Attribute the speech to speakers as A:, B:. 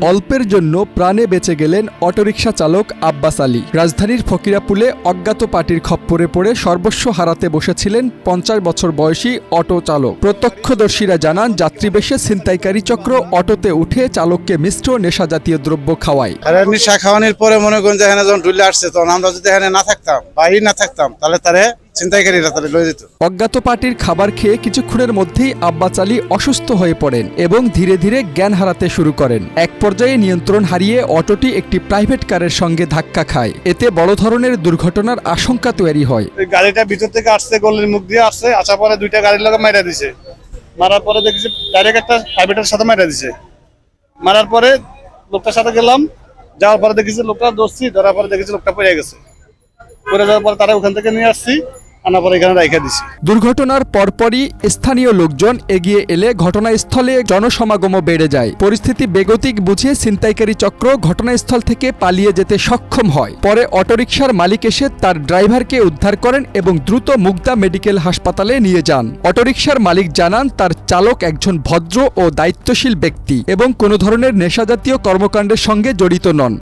A: অল্পের জন্য প্রাণে বেঁচে গেলেন অটোরিকশা চালক আব্বাস আলী। রাজধানীর ফকিরাপুলে অজ্ঞাত পার্টির খপ্পরে পড়ে সর্বস্ব হারাতে বসেছিলেন ৫০ বছর বয়সী অটো চালক। প্রত্যক্ষদর্শীরা জানান, যাত্রীবেশে ছিনতাইকারী চক্র অটোতে উঠে চালককে মিশ্র নেশাজাতীয় দ্রব্য খাওয়ায়।
B: নেশা খাওয়ানোর পরে মনে করেন যে এখানে যখন ঢুলে আসছে, তখন আমরা যদি এখানে না থাকতাম, বাহির না থাকতাম, তাহলে তারে ছিনতাইকারীরা তারে লয়ে যেত।
A: অজ্ঞাত পার্টির খাবার খেয়ে কিছুক্ষণের মধ্যেই আব্বাস আলী অসুস্থ হয়ে পড়েন এবং ধীরে ধীরে জ্ঞান হারাতে শুরু করেন। এক পর্যায়ে নিয়ন্ত্রণ হারিয়ে অটোটি একটি প্রাইভেট কারের সঙ্গে ধাক্কা খায়। এতে বড় ধরনের দুর্ঘটনার আশঙ্কা তৈরি হয়।
B: গাড়িটা ভিতর থেকে আসছে, গলির মুখ দিয়ে আসছে, আসার পরে দুইটা গাড়ির লোক মাইরা দিছে। মারার পরে দেখেছি ডাইরেক্ট একটা প্রাইভেটের সাথে মাইরা দিছে। মারার পরে লোকটার সাথে গেলাম, যাওয়ার পরে দেখেছি লোকটা ধরছি, ধরার পরে দেখেছি লোকটা পড়ে গেছে। পড়ে যাওয়ার পরে তারা ওখান থেকে নিয়ে আসছি, আনার পরে এখানে রাইখা দিছি।
A: দুর্ঘটনার পরপরই স্থানীয় লোকজন এগিয়ে এলে ঘটনাস্থলে জনসমাগমও বেড়ে যায়। পরিস্থিতি বেগতিক বুঝে ছিনতাইকারী চক্র ঘটনাস্থল থেকে পালিয়ে যেতে সক্ষম হয়। পরে অটোরিকশার মালিক এসে তার ড্রাইভারকে উদ্ধার করেন এবং দ্রুত মুগদা মেডিকেল হাসপাতালে নিয়ে যান। অটোরিকশার মালিক জানান, তার চালক একজন ভদ্র ও দায়িত্বশীল ব্যক্তি এবং কোনো ধরনের নেশাজাতীয় কর্মকাণ্ডের সঙ্গে জড়িত নন।